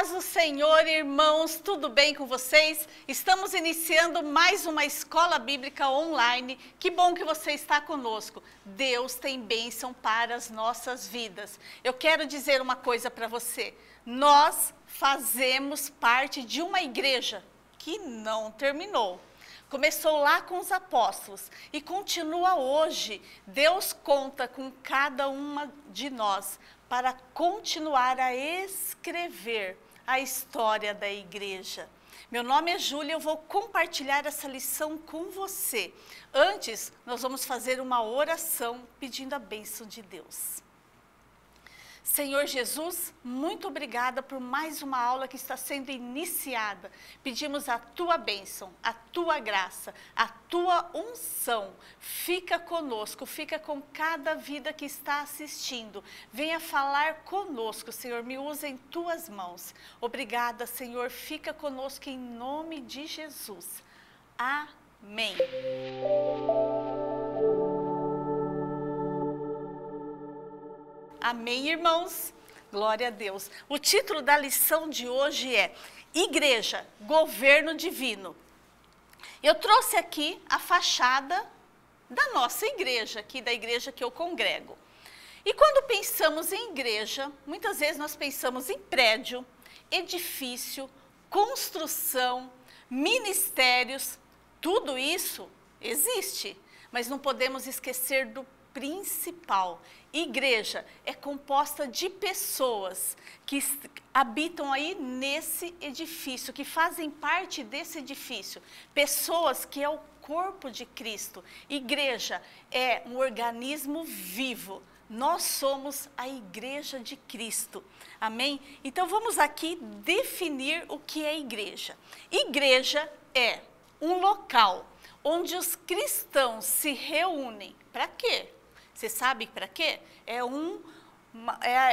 paz do Senhor, irmãos, tudo bem com vocês? Estamos iniciando mais uma escola bíblica online. Que bom que você está conosco. Deus tem bênção para as nossas vidas. Eu quero dizer uma coisa para você. Nós fazemos parte de uma igreja que não terminou. Começou lá com os apóstolos e continua hoje. Deus conta com cada uma de nós para continuar a escrever a história da igreja. Meu nome é Júlia, eu vou compartilhar essa lição com você. Antes, nós vamos fazer uma oração pedindo a bênção de Deus. Senhor Jesus, muito obrigada por mais uma aula que está sendo iniciada. Pedimos a tua bênção, a tua graça, a tua unção. Fica conosco, fica com cada vida que está assistindo. Venha falar conosco, Senhor, me usa em tuas mãos. Obrigada, Senhor, fica conosco em nome de Jesus. Amém. Amém, irmãos? Glória a Deus. O título da lição de hoje é Igreja, Governo Divino. Eu trouxe aqui a fachada da nossa igreja, aqui da igreja que eu congrego. E quando pensamos em igreja, muitas vezes nós pensamos em prédio, edifício, construção, ministérios. Tudo isso existe, mas não podemos esquecer do principal. Igreja é composta de pessoas que habitam aí nesse edifício, que fazem parte desse edifício. Pessoas que é o corpo de Cristo. Igreja é um organismo vivo. Nós somos a igreja de Cristo. Amém? Então vamos aqui definir o que é igreja. Igreja é um local onde os cristãos se reúnem. Para quê? Você sabe para quê? É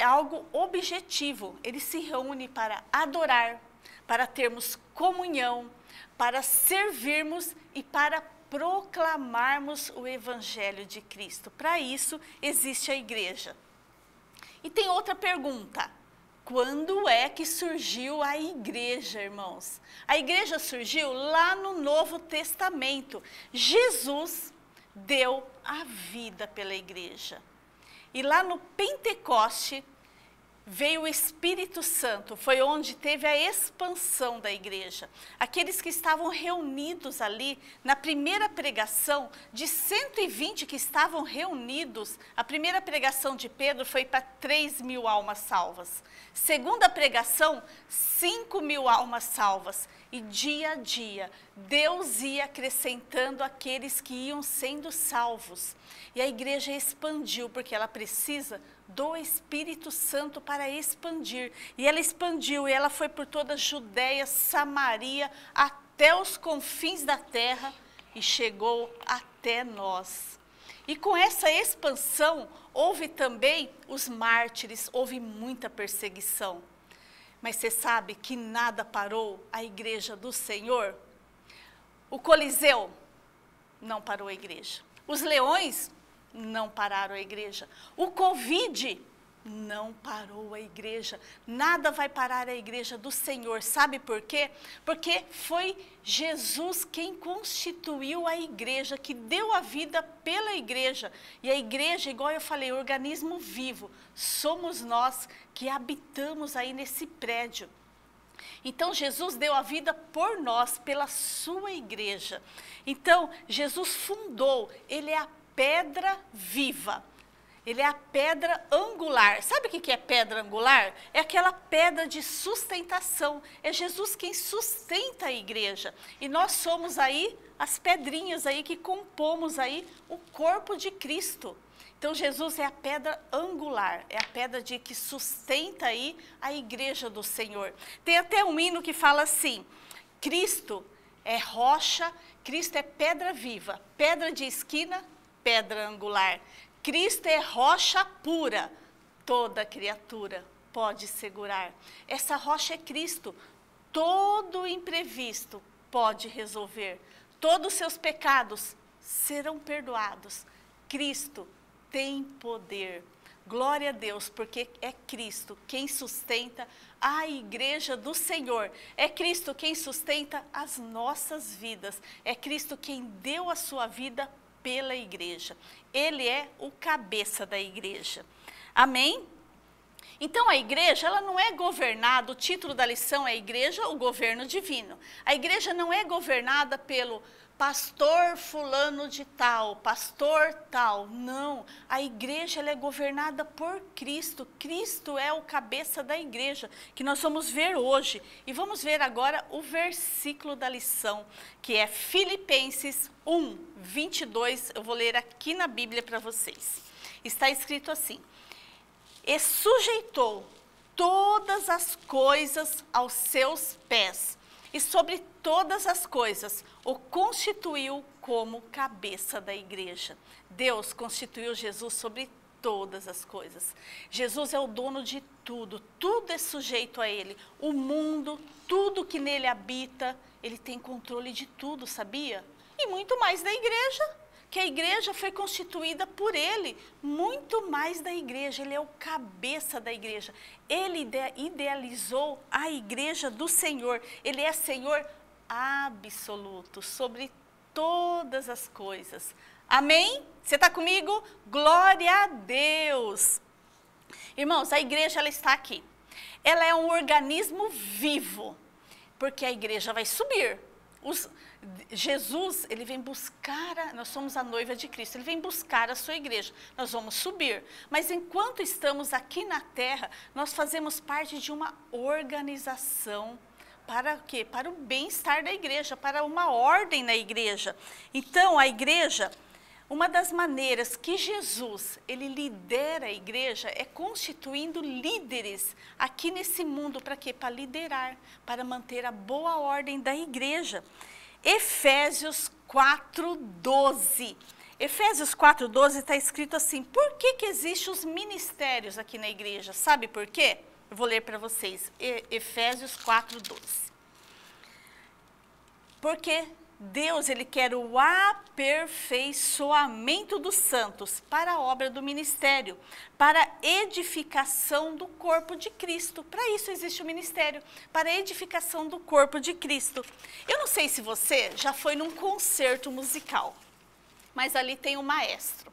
algo objetivo. Eles se reúnem para adorar, para termos comunhão, para servirmos e para proclamarmos o Evangelho de Cristo. Para isso existe a igreja. E tem outra pergunta. Quando é que surgiu a igreja, irmãos? A igreja surgiu lá no Novo Testamento. Jesus deu a vida pela igreja. E lá no Pentecoste veio o Espírito Santo, foi onde teve a expansão da igreja. Aqueles que estavam reunidos ali, na primeira pregação, de 120 que estavam reunidos, a primeira pregação de Pedro foi para 3.000 almas salvas. Segunda pregação, 5.000 almas salvas. E dia a dia, Deus ia acrescentando aqueles que iam sendo salvos. E a igreja expandiu, porque ela precisa do Espírito Santo para expandir. E ela expandiu, e ela foi por toda a Judéia, Samaria, até os confins da terra, e chegou até nós. E com essa expansão, houve também os mártires, houve muita perseguição. Mas você sabe que nada parou a igreja do Senhor? O Coliseu não parou a igreja. Os leões não pararam a igreja. O Covid não parou a igreja. Nada vai parar a igreja do Senhor. Sabe por quê? Porque foi Jesus quem constituiu a igreja, que deu a vida pela igreja. E a igreja, igual eu falei, organismo vivo. Somos nós que habitamos aí nesse prédio. Então, Jesus deu a vida por nós, pela sua igreja. Então, Jesus fundou, ele é a pedra viva. Ele é a pedra angular. Sabe o que é pedra angular? É aquela pedra de sustentação. É Jesus quem sustenta a igreja. E nós somos aí as pedrinhas aí que compomos aí o corpo de Cristo. Então Jesus é a pedra angular, é a pedra que sustenta aí a igreja do Senhor. Tem até um hino que fala assim: Cristo é rocha, Cristo é pedra viva, pedra de esquina, pedra angular. Cristo é rocha pura, toda criatura pode segurar. Essa rocha é Cristo, todo imprevisto pode resolver. Todos os seus pecados serão perdoados. Cristo tem poder. Glória a Deus, porque é Cristo quem sustenta a igreja do Senhor. É Cristo quem sustenta as nossas vidas. É Cristo quem deu a sua vida pela igreja. Ele é o cabeça da igreja. Amém? Então a igreja, ela não é governada, o título da lição é Igreja, o governo divino. A igreja não é governada pelo pastor fulano de tal, pastor tal, não. A igreja, ela é governada por Cristo. Cristo é o cabeça da igreja, que nós vamos ver hoje. E vamos ver agora o versículo da lição, que é Filipenses 1, 22. Eu vou ler aqui na Bíblia para vocês. Está escrito assim: e sujeitou todas as coisas aos seus pés, e sobre todas as coisas o constituiu como cabeça da igreja. Deus constituiu Jesus sobre todas as coisas. Jesus é o dono de tudo, tudo é sujeito a Ele. O mundo, tudo que nele habita, Ele tem controle de tudo, sabia? E muito mais da igreja, que a igreja foi constituída por Ele, muito mais da igreja. Ele é o cabeça da igreja. Ele idealizou a igreja do Senhor. Ele é Senhor absoluto sobre todas as coisas. Amém? Você está comigo? Glória a Deus! Irmãos, a igreja, ela está aqui. Ela é um organismo vivo, porque a igreja vai subir. Jesus, ele vem buscar, nós somos a noiva de Cristo, ele vem buscar a sua igreja, nós vamos subir. Mas enquanto estamos aqui na terra, nós fazemos parte de uma organização. Para o quê? Para o bem-estar da igreja, para uma ordem na igreja. Então, a igreja, uma das maneiras que Jesus, ele lidera a igreja é constituindo líderes aqui nesse mundo. Para quê? Para liderar, para manter a boa ordem da igreja. Efésios 4:12. Efésios 4:12 está escrito assim: por que existem os ministérios aqui na igreja? Sabe por quê? Eu vou ler para vocês. Efésios 4:12. Porque Deus, ele quer o aperfeiçoamento dos santos para a obra do ministério, para a edificação do corpo de Cristo. Para isso existe o ministério, para a edificação do corpo de Cristo. Eu não sei se você já foi num concerto musical, mas ali tem um maestro.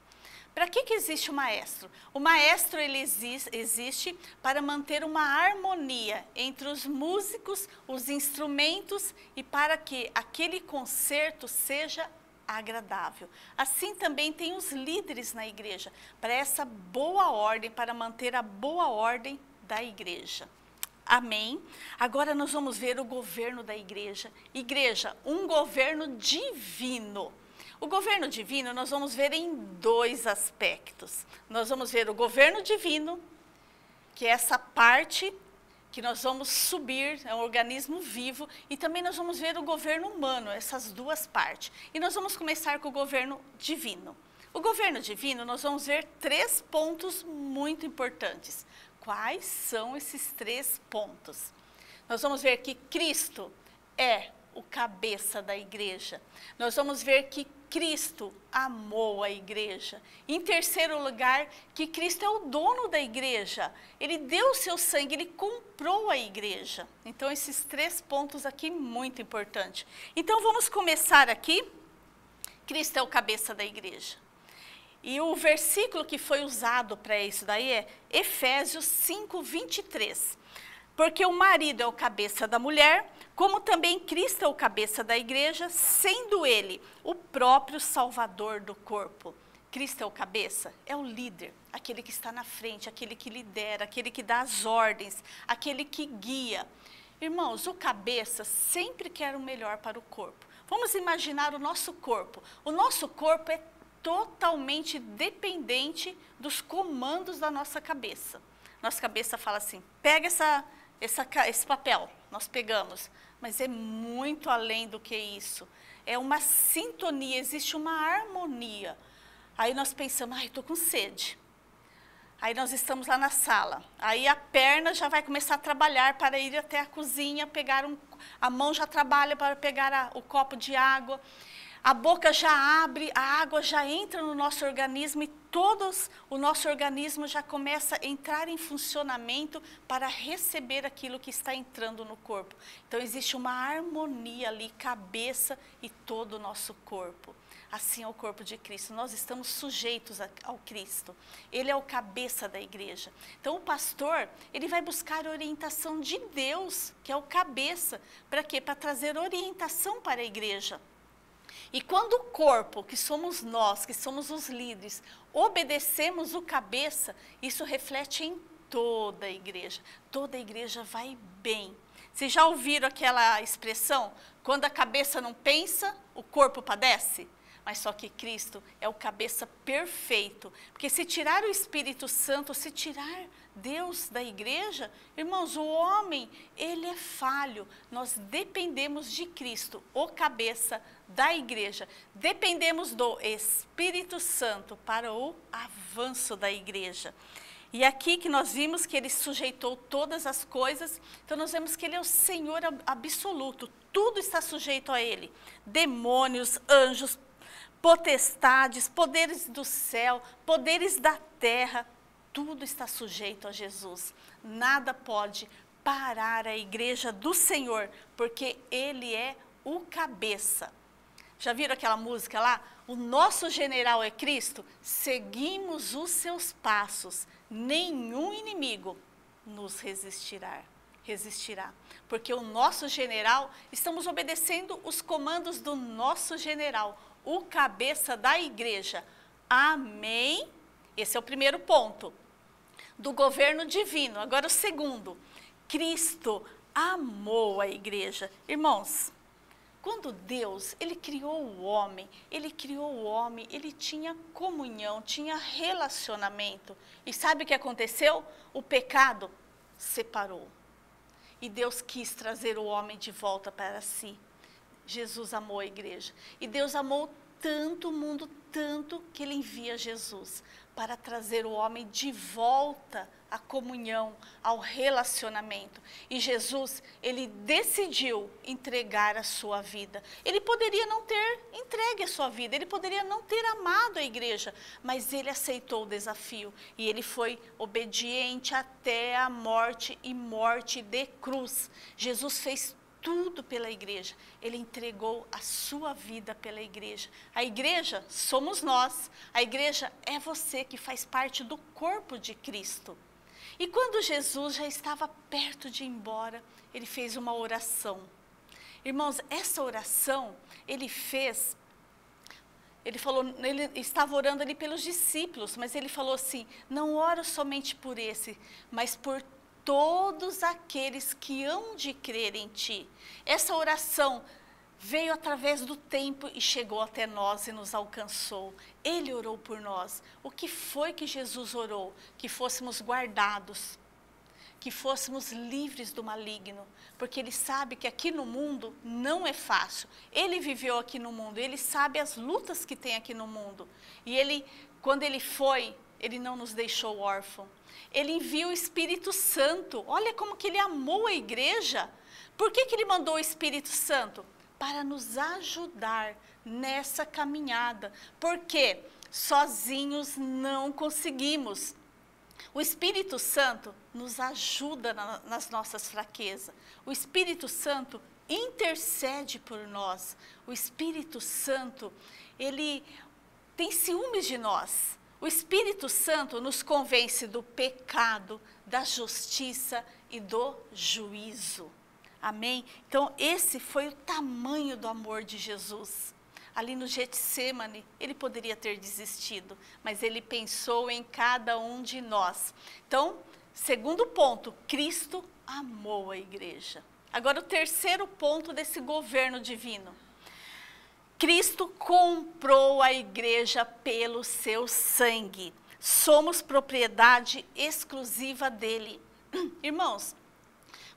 Para que existe o maestro? O maestro, ele existe para manter uma harmonia entre os músicos, os instrumentos, e para que aquele concerto seja agradável. Assim também tem os líderes na igreja, para essa boa ordem, para manter a boa ordem da igreja. Amém? Agora nós vamos ver o governo da igreja. Igreja, um governo divino. O governo divino nós vamos ver em dois aspectos. Nós vamos ver o governo divino, que é essa parte que nós vamos subir, é um organismo vivo, e também nós vamos ver o governo humano, essas duas partes. E nós vamos começar com o governo divino. O governo divino, nós vamos ver 3 pontos muito importantes. Quais são esses 3 pontos? Nós vamos ver que Cristo é o cabeça da igreja. Nós vamos ver que Cristo amou a igreja. Em terceiro lugar, que Cristo é o dono da igreja. Ele deu o seu sangue, ele comprou a igreja. Então, esses 3 pontos aqui, muito importante. Então, vamos começar aqui. Cristo é o cabeça da igreja. E o versículo que foi usado para isso daí é Efésios 5:23. Porque o marido é o cabeça da mulher, como também Cristo é o cabeça da igreja, sendo ele o próprio salvador do corpo. Cristo é o cabeça, é o líder, aquele que está na frente, aquele que lidera, aquele que dá as ordens, aquele que guia. Irmãos, o cabeça sempre quer o melhor para o corpo. Vamos imaginar o nosso corpo. O nosso corpo é totalmente dependente dos comandos da nossa cabeça. Nossa cabeça fala assim, pega esse papel, nós pegamos, mas é muito além do que isso. É uma sintonia, existe uma harmonia. Aí nós pensamos, ai, estou com sede. Aí nós estamos lá na sala. Aí a perna já vai começar a trabalhar para ir até a cozinha, a mão já trabalha para pegar o copo de água. a boca já abre, a água já entra no nosso organismo e o nosso organismo já começa a entrar em funcionamento para receber aquilo que está entrando no corpo. Então existe uma harmonia ali, cabeça e todo o nosso corpo. Assim é o corpo de Cristo, nós estamos sujeitos ao Cristo. Ele é o cabeça da igreja. Então o pastor, ele vai buscar a orientação de Deus, que é o cabeça. Para quê? Para trazer orientação para a igreja. E quando o corpo, que somos nós, que somos os líderes, obedecemos o cabeça, isso reflete em toda a igreja. Toda a igreja vai bem. Vocês já ouviram aquela expressão? Quando a cabeça não pensa, o corpo padece? Mas só que Cristo é o cabeça perfeito. Porque se tirar o Espírito Santo, se tirar Deus da igreja, irmãos, o homem, ele é falho. Nós dependemos de Cristo, o cabeça da igreja. Dependemos do Espírito Santo para o avanço da igreja. E aqui que nós vimos que ele sujeitou todas as coisas, então nós vemos que ele é o Senhor absoluto. Tudo está sujeito a ele. Demônios, anjos, potestades, poderes do céu, poderes da terra, tudo está sujeito a Jesus. Nada pode parar a igreja do Senhor, porque ele é o cabeça. Já viram aquela música lá? O nosso general é Cristo, seguimos os seus passos, nenhum inimigo nos resistirá. Porque o nosso general, estamos obedecendo os comandos do nosso general, o cabeça da igreja. Amém? Esse é o primeiro ponto do governo divino. Agora o segundo, Cristo amou a igreja. Irmãos, quando Deus, ele criou o homem, ele tinha comunhão, tinha relacionamento. E sabe o que aconteceu? O pecado separou. E Deus quis trazer o homem de volta para si. Jesus amou a igreja. E Deus amou tanto o mundo, tanto que ele envia Jesus para trazer o homem de volta à comunhão, ao relacionamento. E Jesus, ele decidiu entregar a sua vida. Ele poderia não ter entregue a sua vida, ele poderia não ter amado a igreja, mas ele aceitou o desafio e ele foi obediente até a morte e morte de cruz. Jesus fez tudo pela igreja, ele entregou a sua vida pela igreja. A igreja somos nós, a igreja é você que faz parte do corpo de Cristo. E quando Jesus já estava perto de ir embora, ele fez uma oração. Irmãos, essa oração ele fez, ele estava orando ali pelos discípulos, mas ele falou assim, não oro somente por esse, mas por todos aqueles que hão de crer em ti. Essa oração veio através do tempo e chegou até nós e nos alcançou. Ele orou por nós. O que foi que Jesus orou? Que fôssemos guardados, que fôssemos livres do maligno, porque ele sabe que aqui no mundo não é fácil. Ele viveu aqui no mundo, ele sabe as lutas que tem aqui no mundo. E ele, quando ele foi, ele não nos deixou órfãos. Ele enviou o Espírito Santo. Olha como que ele amou a igreja. Por que ele mandou o Espírito Santo? Para nos ajudar nessa caminhada. Porque sozinhos não conseguimos. O Espírito Santo nos ajuda nas nossas fraquezas. O Espírito Santo intercede por nós. O Espírito Santo, ele tem ciúmes de nós. O Espírito Santo nos convence do pecado, da justiça e do juízo. Amém? Então, esse foi o tamanho do amor de Jesus. Ali no Getsêmani, ele poderia ter desistido, mas ele pensou em cada um de nós. Então, segundo ponto, Cristo amou a igreja. Agora, o terceiro ponto desse governo divino. Cristo comprou a igreja pelo seu sangue. Somos propriedade exclusiva dele. Irmãos,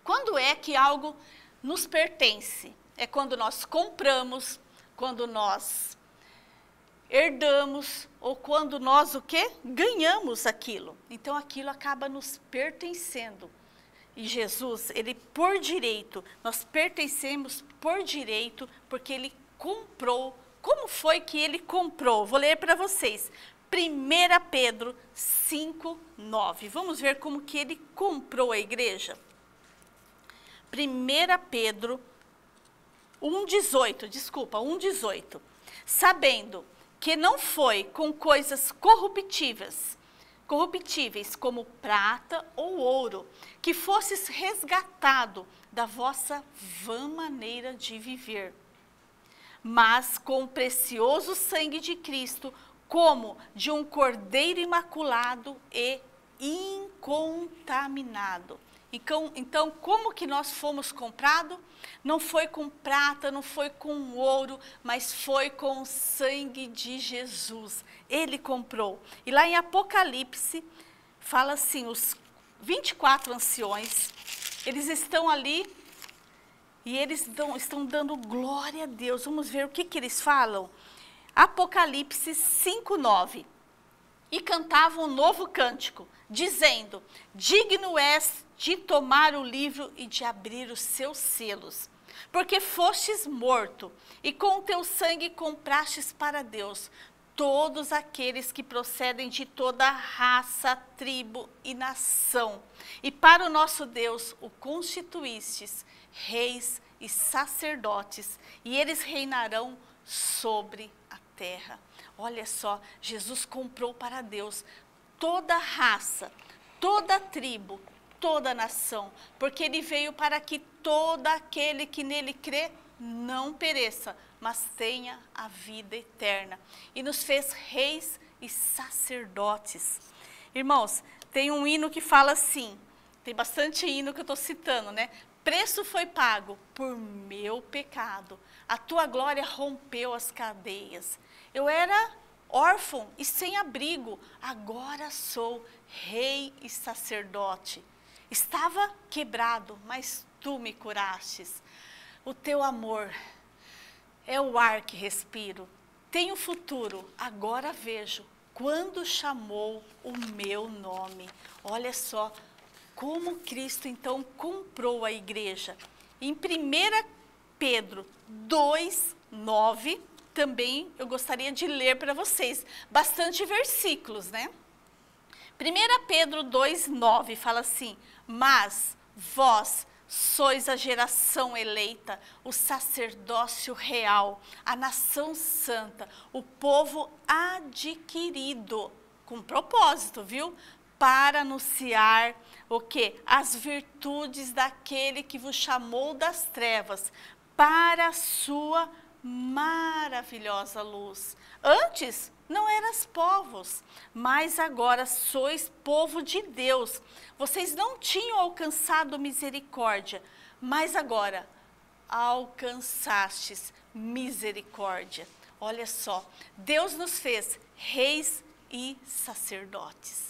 quando é que algo nos pertence? É quando nós compramos, quando nós herdamos ou quando nós o quê? Ganhamos aquilo. Então aquilo acaba nos pertencendo. E Jesus, ele por direito, nós pertencemos por direito porque ele comprou Como foi que ele comprou? Vou ler para vocês. 1 Pedro 5:9. Vamos ver como que ele comprou a igreja. 1 Pedro 1:18. Sabendo que não foi com coisas corruptíveis como prata ou ouro, que fosses resgatado da vossa vã maneira de viver, mas com o precioso sangue de Cristo, como de um cordeiro imaculado e incontaminado. Então, como que nós fomos comprados? Não foi com prata, não foi com ouro, mas foi com o sangue de Jesus. Ele comprou. E lá em Apocalipse, fala assim, os 24 anciões, eles estão ali e eles estão dando glória a Deus. Vamos ver o que eles falam. Apocalipse 5:9. E cantavam um novo cântico, dizendo: digno és de tomar o livro e de abrir os seus selos, porque fostes morto, e com o teu sangue comprastes para Deus todos aqueles que procedem de toda raça, tribo e nação. E para o nosso Deus o constituístes reis e sacerdotes, e eles reinarão sobre a terra. Olha só, Jesus comprou para Deus toda raça, toda tribo, toda nação, porque ele veio para que todo aquele que nele crê não pereça, mas tenha a vida eterna. E nos fez reis e sacerdotes. Irmãos, tem um hino que fala assim, tem bastante hino que eu estou citando, né? Preço foi pago por meu pecado, a tua glória rompeu as cadeias. Eu era órfão e sem abrigo, agora sou rei e sacerdote. Estava quebrado, mas tu me curastes. O teu amor é o ar que respiro. Tenho futuro, agora vejo, quando chamou o meu nome. Olha só como Cristo então comprou a igreja. Em 1 Pedro 2:9, também eu gostaria de ler para vocês, bastante versículos, né? 1 Pedro 2:9 fala assim: mas vós sois a geração eleita, o sacerdócio real, a nação santa, o povo adquirido, com propósito, viu? Para anunciar o quê? As virtudes daquele que vos chamou das trevas para a sua maravilhosa luz. Antes não eras povos, mas agora sois povo de Deus. Vocês não tinham alcançado misericórdia, mas agora alcançastes misericórdia. Olha só, Deus nos fez reis e sacerdotes.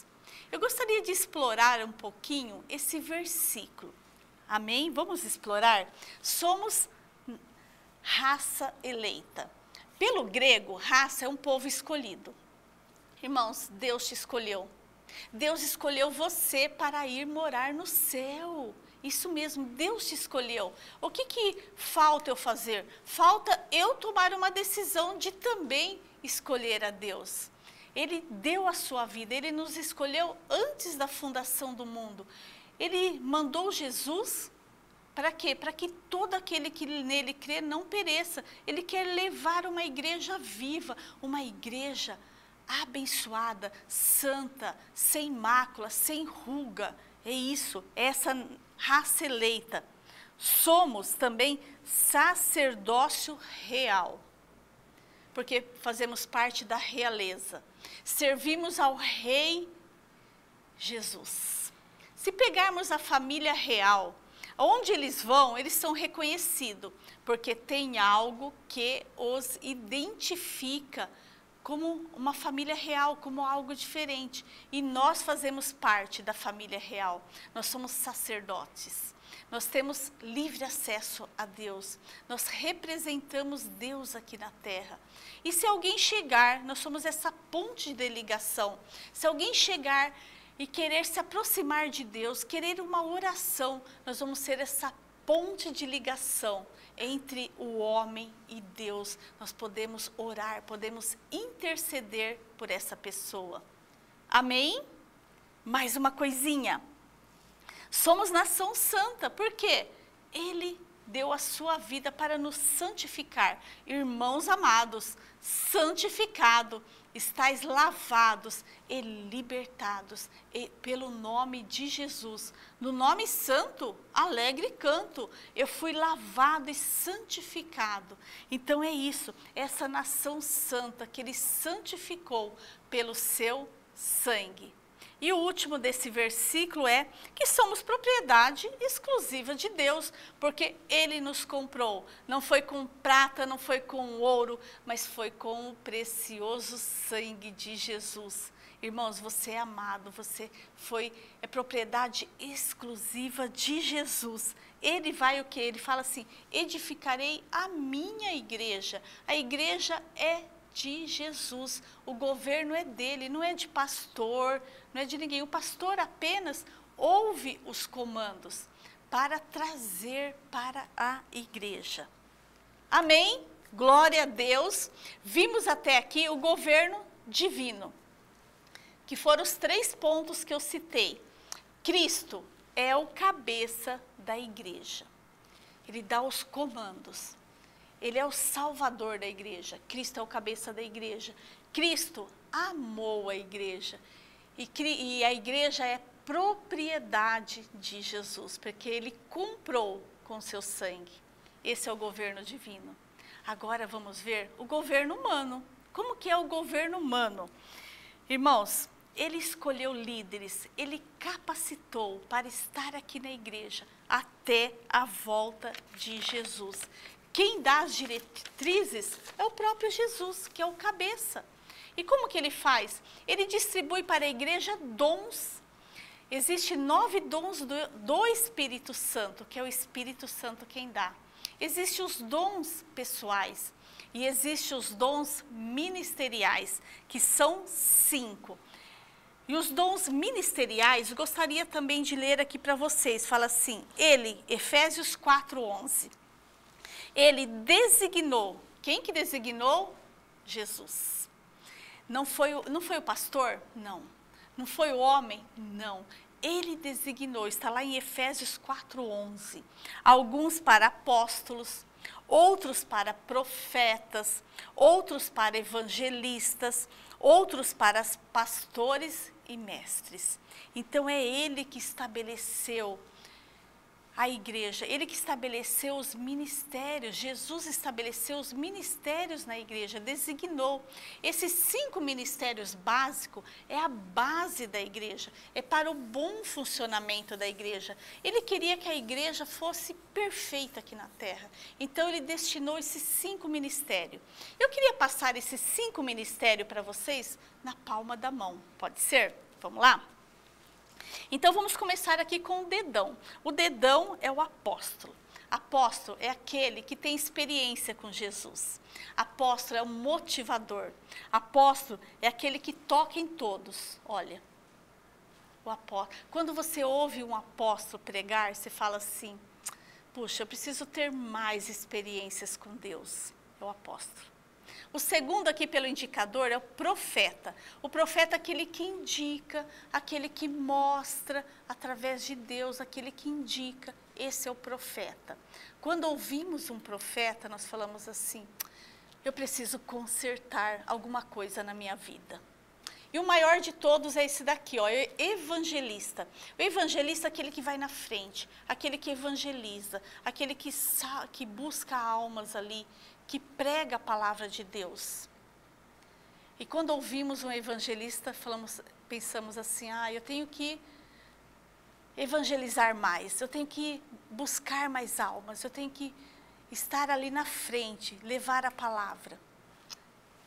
Eu gostaria de explorar um pouquinho esse versículo. Amém? Vamos explorar? Somos raça eleita. Pelo grego, raça é um povo escolhido. Irmãos, Deus te escolheu. Deus escolheu você para ir morar no céu. Isso mesmo, Deus te escolheu. O que falta eu fazer? Falta eu tomar uma decisão de também escolher a Deus. Ele deu a sua vida, Ele nos escolheu antes da fundação do mundo. Ele mandou Jesus para quê? Para que todo aquele que nele crê não pereça. Ele quer levar uma igreja viva, uma igreja abençoada, santa, sem mácula, sem ruga. É isso, é essa raça eleita. Somos também sacerdócio real, porque fazemos parte da realeza. Servimos ao Rei Jesus. Se pegarmos a família real, onde eles vão, eles são reconhecidos, porque tem algo que os identifica como uma família real, como algo diferente. E nós fazemos parte da família real. Nós somos sacerdotes. Nós temos livre acesso a Deus. Nós representamos Deus aqui na terra. E se alguém chegar, nós somos essa ponte de ligação. Se alguém chegar e querer se aproximar de Deus, querer uma oração, nós vamos ser essa ponte de ligação entre o homem e Deus. Nós podemos orar, podemos interceder por essa pessoa. Amém? Mais uma coisinha. Somos nação santa, por quê? Ele deu a sua vida para nos santificar. Irmãos amados, santificado, estáis lavados e libertados pelo nome de Jesus. No nome santo, alegre canto. Eu fui lavado e santificado. Então é isso, essa nação santa que ele santificou pelo seu sangue. E o último desse versículo é que somos propriedade exclusiva de Deus, porque Ele nos comprou. Não foi com prata, não foi com ouro, mas foi com o precioso sangue de Jesus. Irmãos, você é amado, você é propriedade exclusiva de Jesus. Ele vai o quê? Ele fala assim, edificarei a minha igreja. A igreja é de Jesus, o governo é dele, não é de pastor, não é de ninguém. O pastor apenas ouve os comandos para trazer para a igreja. Amém? Glória a Deus. Vimos até aqui o governo divino, que foram os 3 pontos que eu citei. Cristo é o cabeça da igreja. Ele dá os comandos. Ele é o salvador da igreja. Cristo é o cabeça da igreja. Cristo amou a igreja. E a igreja é propriedade de Jesus, porque ele comprou com seu sangue. Esse é o governo divino. Agora vamos ver o governo humano. Como que é o governo humano? Irmãos, ele escolheu líderes, ele capacitou para estar aqui na igreja até a volta de Jesus. Quem dá as diretrizes é o próprio Jesus, que é o cabeça. E como que ele faz? Ele distribui para a igreja dons. Existem 9 dons do Espírito Santo, que é o Espírito Santo quem dá. Existem os dons pessoais e existem os dons ministeriais, que são 5. E os dons ministeriais, gostaria também de ler aqui para vocês. Fala assim, Efésios 4:11. Ele designou. Quem que designou? Jesus. Não foi o pastor? Não. Não foi o homem? Não. Ele designou, está lá em Efésios 4:11. Alguns para apóstolos, outros para profetas, outros para evangelistas, outros para pastores e mestres. Então é ele que estabeleceu a igreja, ele que estabeleceu os ministérios. Jesus estabeleceu os ministérios na igreja, designou. Esses 5 ministérios básicos é a base da igreja, é para o bom funcionamento da igreja. Ele queria que a igreja fosse perfeita aqui na terra, então ele destinou esses 5 ministérios. Eu queria passar esses 5 ministérios para vocês na palma da mão, pode ser? Vamos lá? Então vamos começar aqui com o dedão. O dedão é o apóstolo. Apóstolo é aquele que tem experiência com Jesus. Apóstolo é o motivador. Apóstolo é aquele que toca em todos. Olha, o apóstolo. Quando você ouve um apóstolo pregar, você fala assim, puxa, eu preciso ter mais experiências com Deus. É o apóstolo. O segundo aqui pelo indicador é o profeta. O profeta é aquele que indica, aquele que mostra através de Deus, aquele que indica. Esse é o profeta. Quando ouvimos um profeta, nós falamos assim, eu preciso consertar alguma coisa na minha vida. E o maior de todos é esse daqui, ó, é evangelista. O evangelista é aquele que vai na frente, aquele que evangeliza, aquele que busca almas ali, que prega a palavra de Deus. E quando ouvimos um evangelista, pensamos assim, eu tenho que evangelizar mais, eu tenho que buscar mais almas, eu tenho que estar ali na frente, levar a palavra.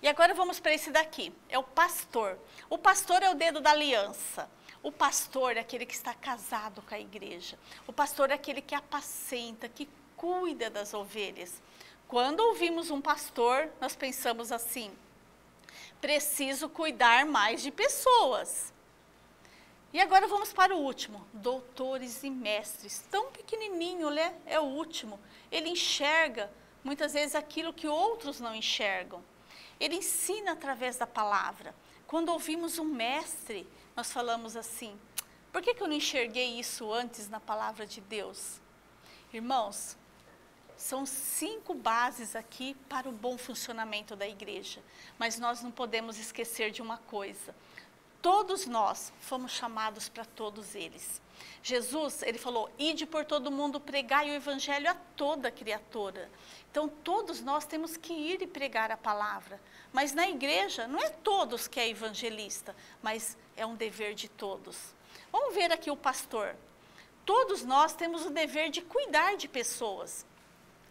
E agora vamos para esse daqui, é o pastor. O pastor é o dedo da aliança. O pastor é aquele que está casado com a igreja. O pastor é aquele que apacenta, que cuida das ovelhas. Quando ouvimos um pastor, nós pensamos assim, preciso cuidar mais de pessoas. E agora vamos para o último, doutores e mestres. Tão pequenininho, né? É o último. Ele enxerga muitas vezes aquilo que outros não enxergam. Ele ensina através da palavra. Quando ouvimos um mestre, nós falamos assim, por que eu não enxerguei isso antes na palavra de Deus? Irmãos, são 5 bases aqui para o bom funcionamento da igreja. Mas nós não podemos esquecer de uma coisa. Todos nós fomos chamados para todos eles. Jesus, ele falou, ide por todo mundo, pregai o evangelho a toda criatura. Então, todos nós temos que ir e pregar a palavra. Mas na igreja, não é todos que é evangelista, mas é um dever de todos. Vamos ver aqui o pastor. Todos nós temos o dever de cuidar de pessoas.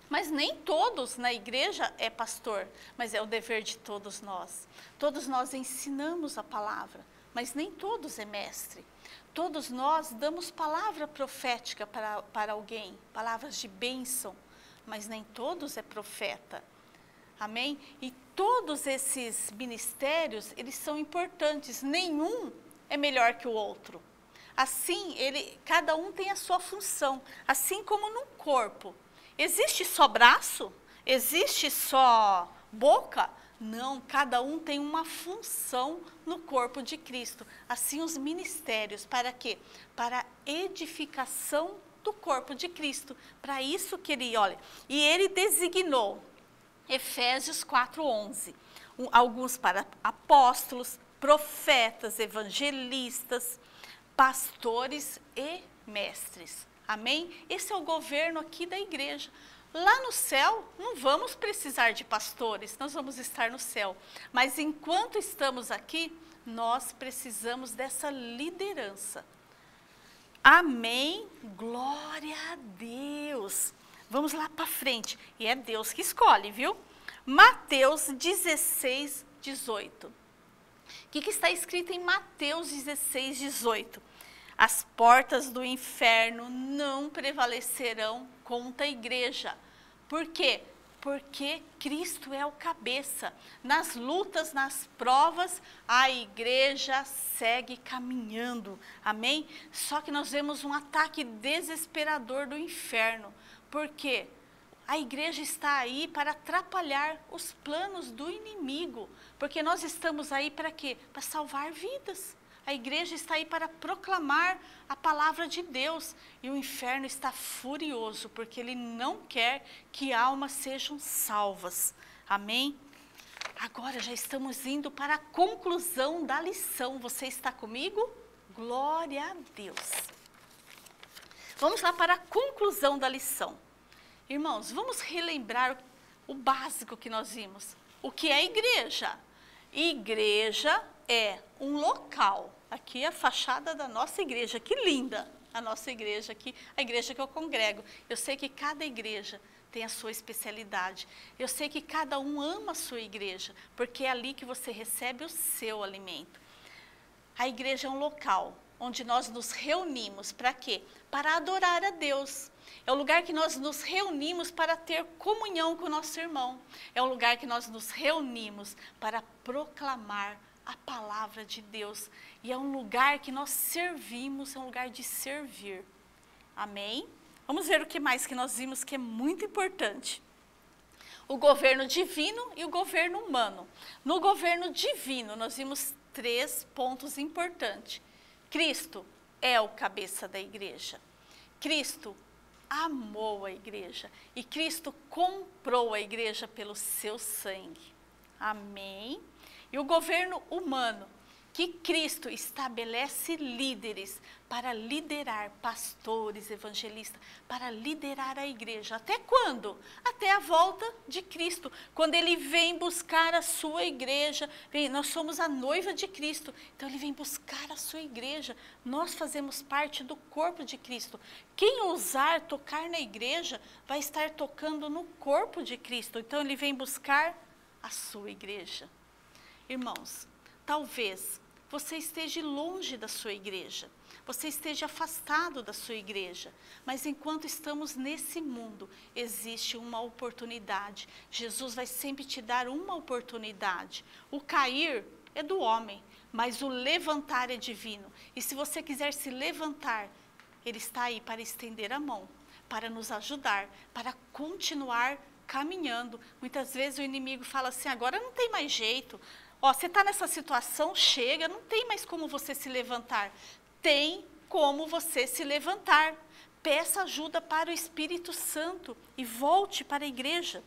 Mas nem todos na igreja é pastor, mas é o dever de todos nós. Todos nós ensinamos a palavra, mas nem todos é mestre. Todos nós damos palavra profética para alguém, palavras de bênção, mas nem todos é profeta. Amém? E todos esses ministérios, eles são importantes, nenhum é melhor que o outro. Assim, cada um tem a sua função, assim como no corpo. Existe só braço? Existe só boca? Não, cada um tem uma função no corpo de Cristo. Assim os ministérios, para quê? Para a edificação do corpo de Cristo. Para isso que ele, olha, e ele designou, Efésios 4:11, alguns para apóstolos, profetas, evangelistas, pastores e mestres. Amém? Esse é o governo aqui da igreja. Lá no céu, não vamos precisar de pastores, nós vamos estar no céu. Mas enquanto estamos aqui, nós precisamos dessa liderança. Amém? Glória a Deus. Vamos lá para frente. E é Deus que escolhe, viu? Mateus 16:18. O que está escrito em Mateus 16:18? As portas do inferno não prevalecerão contra a igreja. Por quê? Porque Cristo é o cabeça. Nas lutas, nas provas, a igreja segue caminhando. Amém? Só que nós vemos um ataque desesperador do inferno. Por quê? A igreja está aí para atrapalhar os planos do inimigo. Porque nós estamos aí para quê? Para salvar vidas. A igreja está aí para proclamar a palavra de Deus. E o inferno está furioso, porque ele não quer que almas sejam salvas. Amém? Agora já estamos indo para a conclusão da lição. Você está comigo? Glória a Deus. Vamos lá para a conclusão da lição. Irmãos, vamos relembrar o básico que nós vimos. O que é igreja? Igreja é um local. Aqui é a fachada da nossa igreja. Que linda a nossa igreja aqui, a igreja que eu congrego. Eu sei que cada igreja tem a sua especialidade. Eu sei que cada um ama a sua igreja, porque é ali que você recebe o seu alimento. A igreja é um local onde nós nos reunimos. Para quê? Para adorar a Deus. É o lugar que nós nos reunimos para ter comunhão com o nosso irmão. É o lugar que nós nos reunimos para proclamar a palavra de Deus. E é um lugar que nós servimos, é um lugar de servir. Amém? Vamos ver o que mais que nós vimos que é muito importante. O governo divino e o governo humano. No governo divino, nós vimos 3 pontos importantes. Cristo é o cabeça da igreja. Cristo amou a igreja. E Cristo comprou a igreja pelo seu sangue. Amém? E o governo humano, que Cristo estabelece líderes para liderar, pastores, evangelistas, para liderar a igreja. Até quando? Até a volta de Cristo, quando ele vem buscar a sua igreja. Nós somos a noiva de Cristo, então ele vem buscar a sua igreja. Nós fazemos parte do corpo de Cristo. Quem ousar tocar na igreja vai estar tocando no corpo de Cristo. Então ele vem buscar a sua igreja. Irmãos, talvez você esteja longe da sua igreja, você esteja afastado da sua igreja, mas enquanto estamos nesse mundo, existe uma oportunidade. Jesus vai sempre te dar uma oportunidade. O cair é do homem, mas o levantar é divino. E se você quiser se levantar, Ele está aí para estender a mão, para nos ajudar, para continuar caminhando. Muitas vezes o inimigo fala assim, agora não tem mais jeito. Ó, você está nessa situação, chega, não tem mais como você se levantar. Tem como você se levantar. Peça ajuda para o Espírito Santo e volte para a igreja.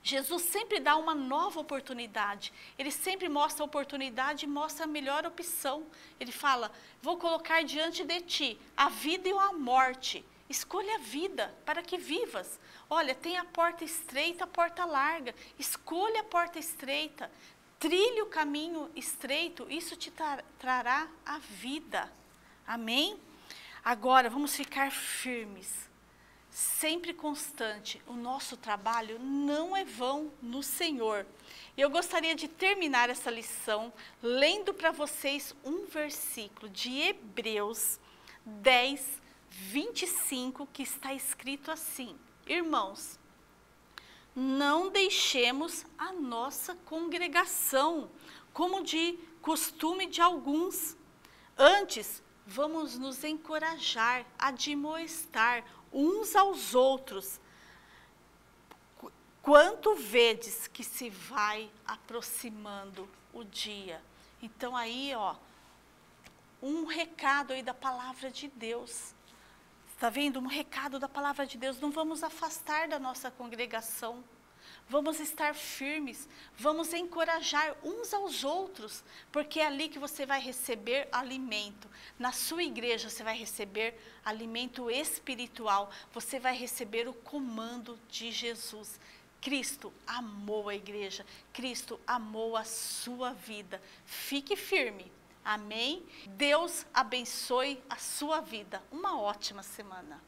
Jesus sempre dá uma nova oportunidade. Ele sempre mostra a oportunidade e mostra a melhor opção. Ele fala, vou colocar diante de ti a vida e a morte. Escolha a vida para que vivas. Olha, tem a porta estreita, a porta larga. Escolha a porta estreita. Trilhe o caminho estreito. Isso te trará a vida. Amém? Agora, vamos ficar firmes. Sempre constante, o nosso trabalho não é vão no Senhor. Eu gostaria de terminar essa lição lendo para vocês um versículo de Hebreus 10, 25, que está escrito assim: irmãos, não deixemos a nossa congregação, como de costume de alguns. Antes, vamos nos encorajar, admoestar uns aos outros, quanto vedes que se vai aproximando o dia. Então aí, ó, um recado aí da palavra de Deus. Está vendo? Um recado da palavra de Deus. Não vamos afastar da nossa congregação. Vamos estar firmes, vamos encorajar uns aos outros, porque é ali que você vai receber alimento. Na sua igreja você vai receber alimento espiritual, você vai receber o comando de Jesus. Cristo amou a igreja, Cristo amou a sua vida. Fique firme, amém? Deus abençoe a sua vida. Uma ótima semana.